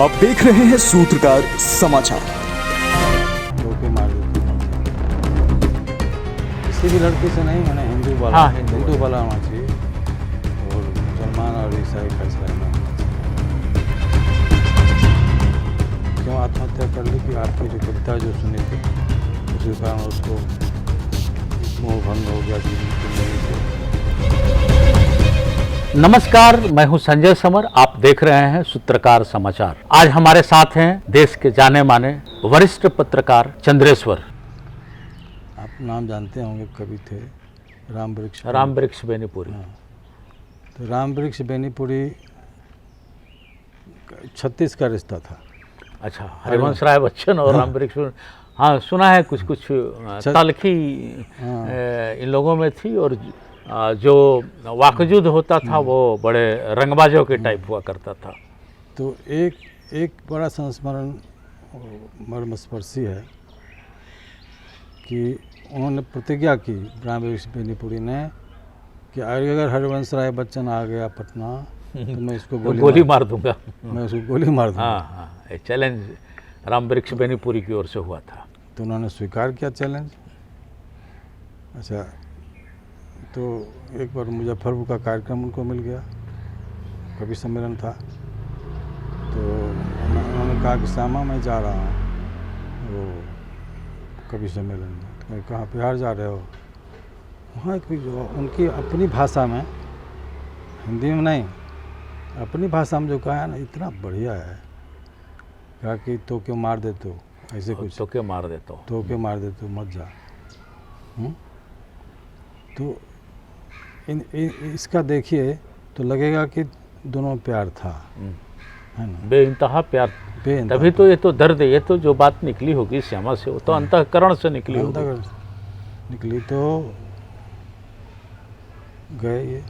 आप देख रहे हैं सूत्रकार समाचार। धोखे मार देती किसी भी लड़की से नहीं, मैंने हिंदू वाला हाँ, हिंदू वाला होना चाहिए और मुसलमान और ईसाई फैसला नहीं होना चाहिए। क्यों आत्महत्या कर ली कि आपकी जो कविता जो सुनी थी उसी कारण उसको मोह भंग हो गया जीवन की जिंदगी से। नमस्कार, मैं हूं संजय समर। आप देख रहे हैं सूत्रकार समाचार। आज हमारे साथ हैं देश के जाने माने वरिष्ठ पत्रकार चंद्रेश्वर। आप नाम जानते होंगे, कवि थे राम वृक्ष बेनीपुरी। हाँ, तो राम वृक्ष बेनीपुरी 36 का रिश्ता था। अच्छा, हरिवंश राय बच्चन और राम वृक्ष। हाँ, सुना है कुछ तलखी इन लोगों में थी और जो वाकजुद होता था वो बड़े रंगबाजों के टाइप हुआ करता था। तो एक बड़ा संस्मरण मर्मस्पर्शी है कि उन्होंने प्रतिज्ञा की राम वृक्ष बेनीपुरी ने कि अगर हरिवंश राय बच्चन आ गया पटना तो मैं इसको गोली मार दूंगा। मैं उसको गोली मार दूंगा। हाँ, ये चैलेंज राम वृक्ष बेनीपुरी की ओर से हुआ था। तो उन्होंने स्वीकार किया चैलेंज। अच्छा, तो एक बार मुजफ्फरपुर का कार्यक्रम उनको मिल गया, कवि सम्मेलन था। तो उन्होंने कहा कि श्यामा मैं जा रहा हूँ वो कवि सम्मेलन में। तो मैं कहाँ, बिहार जा रहे हो? वहाँ एक जो उनकी अपनी भाषा में, हिंदी में नहीं, अपनी भाषा में जो कहा है ना, इतना बढ़िया है। कहा कि तो क्यों मार दे तो, ऐसे कुछ, तो क्यों मार देता हूँ, तो क्यों मार दे तो मत जा। तो इसका देखिए तो लगेगा कि दोनों प्यार था, है ना, बेइंतहा प्यार। तभी तो ये तो दर्द है, ये तो जो बात निकली होगी श्यामा से वो तो अंतःकरण से निकली होगी। निकली तो गए ये,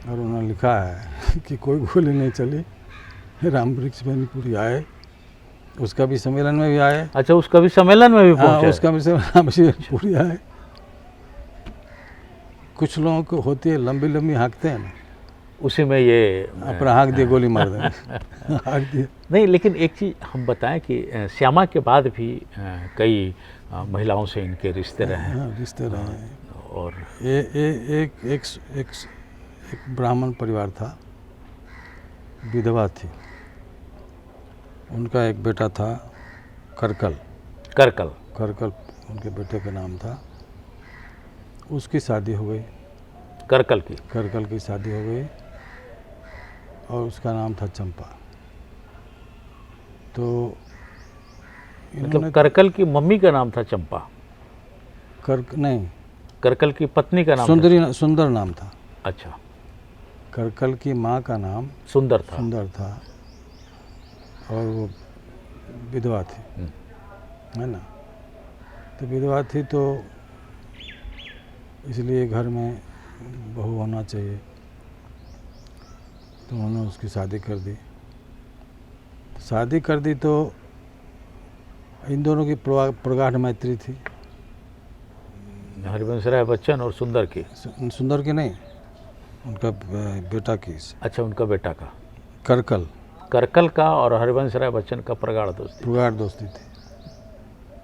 और उन्होंने लिखा है कि कोई गोली नहीं चली, राम वृक्ष बेनीपुरी आए, उसका भी सम्मेलन में भी आए। अच्छा, उसका भी सम्मेलन में भी पहुंचे? हाँ, उसका भी राम वृक्ष बेनीपुरी आए। कुछ लोगों को होती है लंबी लंबी हाँकते हैं ना, उसी में ये अपना हाँक दिए, गोली मार देंगे। हाँक दिए नहीं, लेकिन एक चीज़ हम बताएं कि श्यामा के बाद भी कई महिलाओं से इनके रिश्ते रहे हैं। हाँ, रिश्ते रहे हैं। और एक ब्राह्मण परिवार था, विधवा थी, उनका एक बेटा था करकल उनके बेटे का नाम था। उसकी शादी हो गई, करकल की शादी हो गई और उसका नाम था चंपा। तो मतलब करकल की मम्मी का नाम था चंपा? नहीं, करकल की पत्नी का नाम सुंदर नाम था। अच्छा, करकल की माँ का नाम सुंदर था और वो विधवा थी, है ना। तो विधवा थी तो इसलिए घर में बहू होना चाहिए, तो उन्होंने उसकी शादी कर दी। तो इन दोनों की प्रगाढ़ मैत्री थी, हरिवंश राय बच्चन और सुंदर की नहीं, उनका बेटा की। अच्छा, उनका बेटा का, करकल का और हरिवंश राय बच्चन का प्रगाढ़ दोस्ती थी।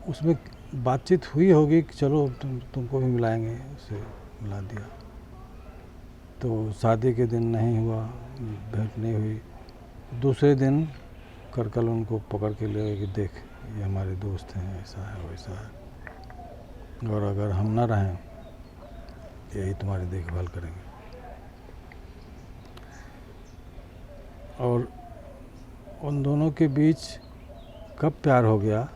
उसमें बातचीत हुई होगी कि चलो तुमको भी मिलाएंगे, उसे मिला दिया। तो शादी के दिन नहीं हुआ, भेंट नहीं हुई। दूसरे दिन करकल उनको पकड़ के ले गए कि देख, ये हमारे दोस्त हैं, ऐसा है वैसा है, और अगर हम ना रहें यही तुम्हारी देखभाल करेंगे। और उन दोनों के बीच कब प्यार हो गया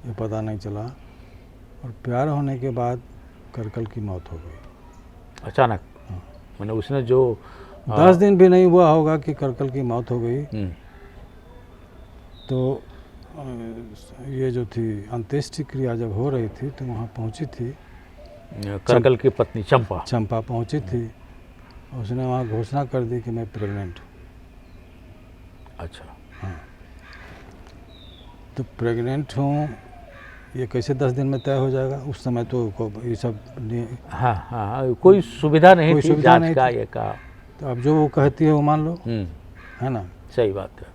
ये पता नहीं चला, और प्यार होने के बाद करकल की मौत हो गई अचानक। हाँ, मैंने उसने जो 10 दिन भी नहीं हुआ होगा कि करकल की मौत हो गई। तो ये जो थी अंत्येष्टि क्रिया जब हो रही थी तो वहाँ पहुँची थी करकल की पत्नी चंपा पहुँची थी, उसने वहाँ घोषणा कर दी कि मैं प्रेग्नेंट हूँ। अच्छा, हाँ, तो प्रेग्नेंट हूँ ये कैसे 10 दिन में तय हो जाएगा? उस समय तो ये सब हाँ, कोई सुविधा नहीं थी जांच का, ये का। तो अब जो वो कहती है वो मान लो, है ना। सही बात है।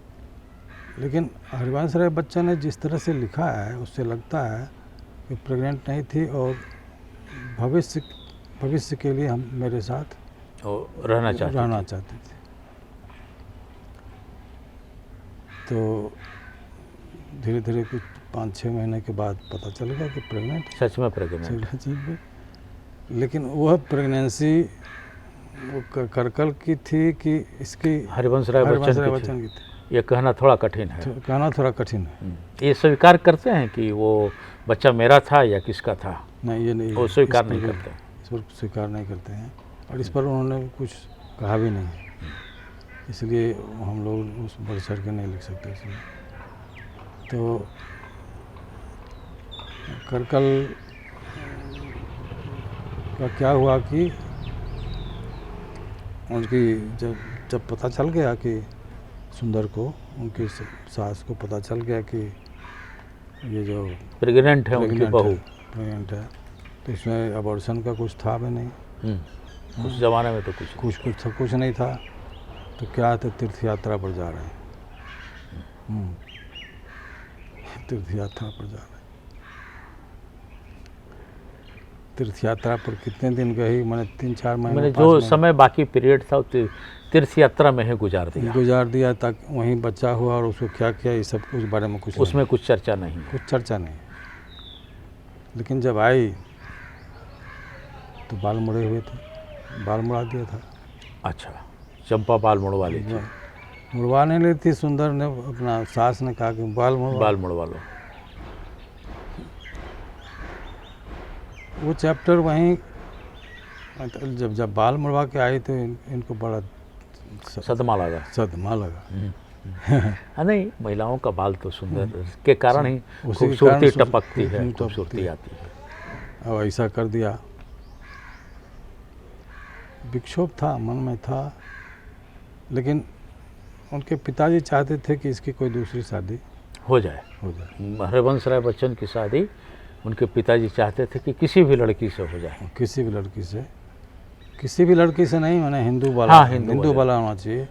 लेकिन हरिवंश राय बच्चन ने जिस तरह से लिखा है उससे लगता है कि प्रेग्नेंट नहीं थी और भविष्य के लिए हम मेरे साथ रहना चाहते थे। तो धीरे धीरे कुछ 5-6 महीने के बाद पता चल गया कि प्रेग्नेंट, सच में प्रेग्नेंट। लेकिन वह प्रेगनेंसी वो करकल की थी कि इसकी हरिवंश राय बच्चन की थी। ये कहना थोड़ा कठिन है। ये स्वीकार करते हैं कि वो बच्चा मेरा था या किसका था? नहीं, ये नहीं, वो स्वीकार नहीं करते। इस पर स्वीकार नहीं करते हैं और इस पर उन्होंने कुछ कहा भी नहीं, इसलिए हम लोग उस बढ़ चढ़ के नहीं लिख सकते इसमें। तो करकल का क्या हुआ कि उनकी जब पता चल गया कि सुंदर को, उनकी सास को पता चल गया कि ये जो प्रेग्नेंट है उनकी बहू प्रेग्नेंट है, तो इसमें अबॉर्शन का कुछ था भी नहीं। उस जमाने में तो कुछ नहीं था। तो क्या थे, तीर्थ यात्रा पर जा रहे हैं, तीर्थ यात्रा पर जा रहे हैं। तीर्थ यात्रा पर कितने दिन गई, मैंने 3-4 महीने, मैंने जो समय बाकी पीरियड था तीर्थ यात्रा में ही गुजार दिया ताकि वहीं बच्चा हुआ और उसको क्या किया, ये सब कुछ बारे में उसमें कुछ चर्चा नहीं। लेकिन जब आई तो बाल मुड़े हुए थे, बाल मुड़ा दिया था। अच्छा, चंपा बाल मुड़वा ली थी। मुड़वा नहीं ली थी, सुंदर ने, अपना सास ने कहा कि बाल मुड़वा लो। वो चैप्टर वहीं जब बाल मुड़वा के आई तो इनको बड़ा सदमा लगा। नहीं, महिलाओं का बाल तो सुंदर के कारण ही खूबसूरती टपकती है, खूबसूरती आती है। अब ऐसा कर दिया, विक्षोभ था, मन में था, लेकिन उनके पिताजी चाहते थे कि इसकी कोई दूसरी शादी हो जाए। हरिवंश राय बच्चन की शादी उनके पिताजी चाहते थे कि किसी भी लड़की से हो जाए। किसी भी लड़की से नहीं, मैंने हिंदू वाला होना चाहिए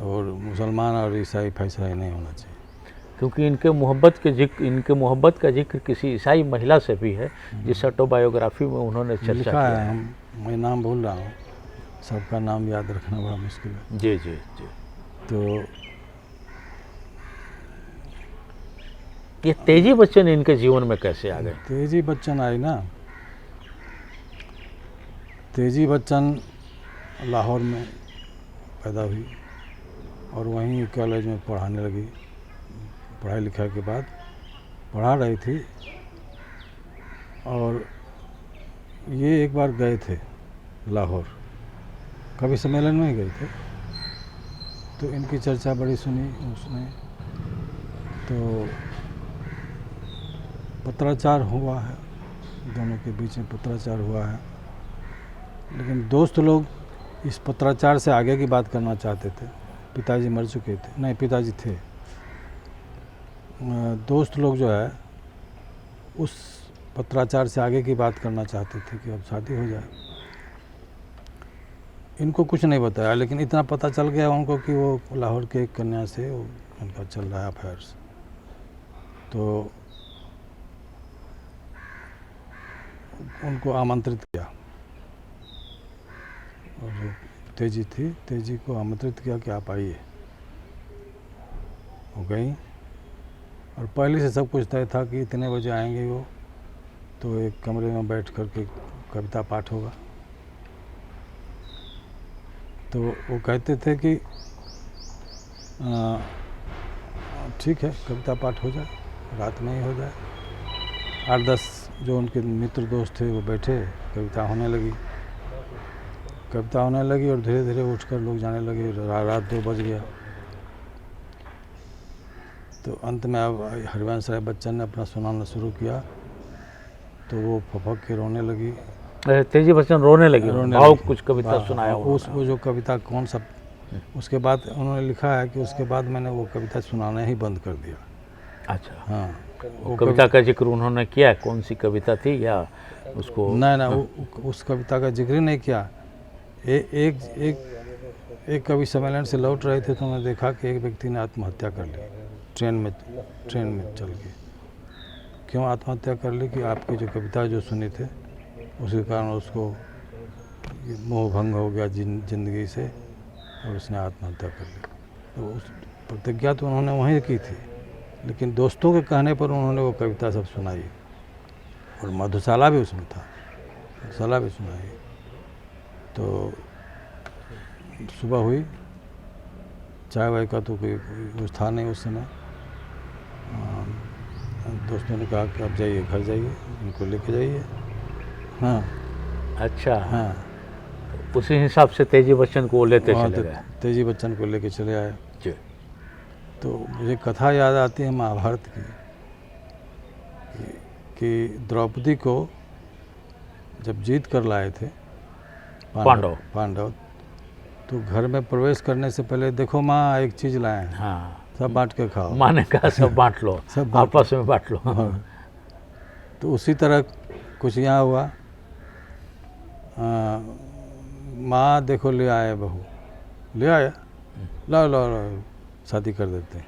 और मुसलमान और ईसाई फैसाई नहीं होना चाहिए। क्योंकि इनके मोहब्बत का जिक्र किसी ईसाई महिला से भी है, जिस ऑटोबायोग्राफी में उन्होंने चर्चा किया है। मैं नाम भूल रहा हूँ, सबका नाम याद रखना बड़ा मुश्किल है। जी। तो ये तेजी बच्चन इनके जीवन में कैसे आ गए? तेजी बच्चन आई ना, तेजी बच्चन लाहौर में पैदा हुई और वहीं कॉलेज में पढ़ाने लगी। पढ़ाई लिखाई के बाद पढ़ा रही थी और ये एक बार गए थे लाहौर, कवि सम्मेलन में ही गए थे। तो इनकी चर्चा बड़ी सुनी उसने, तो पत्राचार हुआ है, दोनों के बीच में पत्राचार हुआ है। लेकिन दोस्त लोग इस पत्राचार से आगे की बात करना चाहते थे। पिताजी मर चुके थे, नहीं पिताजी थे। दोस्त लोग जो है उस पत्राचार से आगे की बात करना चाहते थे कि अब शादी हो जाए। इनको कुछ नहीं बताया, लेकिन इतना पता चल गया उनको कि वो लाहौर के एक कन्या से उनका चल रहा है अफेयर्स। तो उनको आमंत्रित किया और जो तेजी थी, तेजी को आमंत्रित किया कि आप आइए। वो गई और पहले से सब कुछ तय था कि इतने बजे आएंगे वो, तो एक कमरे में बैठ कर के कविता पाठ होगा। तो वो कहते थे कि ठीक है, कविता पाठ हो जाए, रात में ही हो जाए। 8-10 जो उनके मित्र दोस्त थे वो बैठे, कविता होने लगी और धीरे धीरे उठकर लोग जाने लगे। रात 2 बज गया। तो अंत में अब हरिवंश राय बच्चन ने अपना सुनाना शुरू किया, तो वो फपक के रोने लगी। तेजी बच्चन रोने लगी, कुछ कविता सुनाया वो जो कविता कौन सा, उसके बाद उन्होंने लिखा है कि उसके बाद मैंने वो कविता सुनाना ही बंद कर दिया। अच्छा, हाँ, वो कविता का जिक्र उन्होंने किया? कौन सी कविता थी या उसको? नहीं, उस कविता का जिक्र नहीं किया। एक कवि सम्मेलन से लौट रहे थे तो मैं देखा कि एक व्यक्ति ने आत्महत्या कर ली ट्रेन में चल के। क्यों आत्महत्या कर ली कि आपकी जो कविता जो सुनी थे उसके कारण उसको मोह भंग हो गया जिंदगी से और उसने आत्महत्या कर ली। तो उस प्रतिज्ञा तो उन्होंने वहीं की थी, लेकिन दोस्तों के कहने पर उन्होंने वो कविता सब सुनाई और मधुशाला भी उसमें था, मधुशाला भी सुनाई। तो सुबह हुई, चाय वाय का तो कोई कुछ था नहीं उस समय। दोस्तों ने कहा कि आप जाइए, घर जाइए, इनको लेके जाइए। हाँ अच्छा, हाँ, उसी हिसाब से तेजी बच्चन को लेते चले गए। तेजी बच्चन को लेके चले आए। जी। तो मुझे कथा याद आती है महाभारत की कि द्रौपदी को जब जीत कर लाए थे पांडव, तो घर में प्रवेश करने से पहले देखो माँ एक चीज़ लाए हैं, हाँ, सब बांट के खाओ। माँ ने कहा सब बांट लो, सब बांट आपस में बांट लो। हाँ। तो उसी तरह कुछ यहाँ हुआ। माँ देखो ले आए बहू, ले आया, लो लो लो शादी कर देते हैं।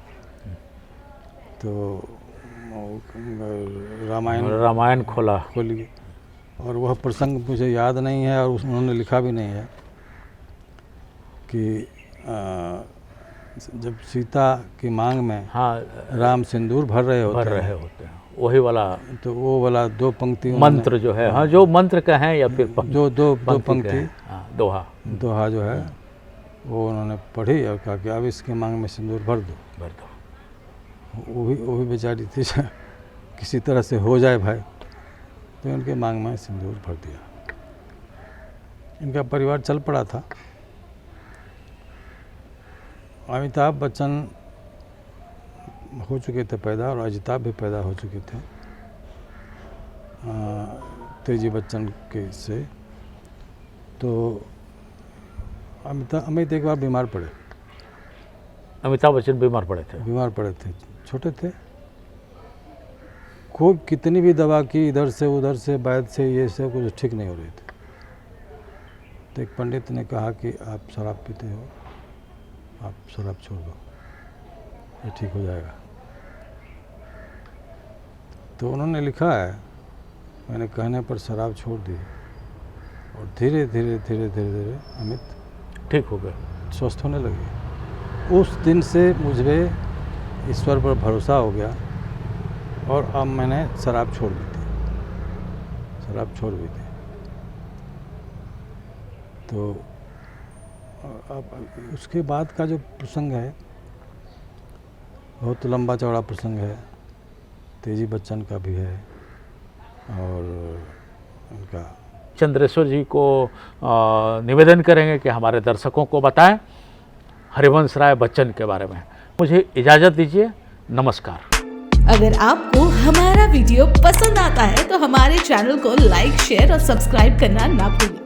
तो रामायण खोली और वह प्रसंग मुझे याद नहीं है और उन्होंने लिखा भी नहीं है कि जब सीता की मांग में हाँ राम सिंदूर भर रहे होते हैं, वही वाला, तो वो वाला दो पंक्ति मंत्र जो है, हाँ जो मंत्र का है या फिर जो दो पंक्ति दोहा जो है वो उन्होंने पढ़ी और कहा कि अब इसके मांग में सिंदूर भर दो। वो भी बेचारी थी किसी तरह से हो जाए भाई, तो उनके मांग में सिंदूर भर दिया। इनका परिवार चल पड़ा था। अमिताभ बच्चन हो चुके थे पैदा और अजिताभ भी पैदा हो चुके थे तेजी बच्चन के से। तो अमित एक बार बीमार पड़े। अमिताभ बच्चन बीमार पड़े थे, छोटे थे। खूब कितनी भी दवा की, इधर से उधर से वैद्य से, ये सब कुछ ठीक नहीं हो रहे थे। तो एक पंडित ने कहा कि आप शराब पीते हो, आप शराब छोड़ दो, ये ठीक हो जाएगा। तो उन्होंने लिखा है, मैंने कहने पर शराब छोड़ दी और धीरे धीरे अमित ठीक हो गए, स्वस्थ होने लगे। उस दिन से मुझे ईश्वर पर भरोसा हो गया और अब मैंने शराब छोड़ दी थी। तो अब उसके बाद का जो प्रसंग है बहुत लंबा चौड़ा प्रसंग है। तेजी बच्चन का भी है और उनका। चंद्रेश्वर जी को निवेदन करेंगे कि हमारे दर्शकों को बताएं हरिवंश राय बच्चन के बारे में। मुझे इजाज़त दीजिए, नमस्कार। अगर आपको हमारा वीडियो पसंद आता है तो हमारे चैनल को लाइक, शेयर और सब्सक्राइब करना ना भूलें।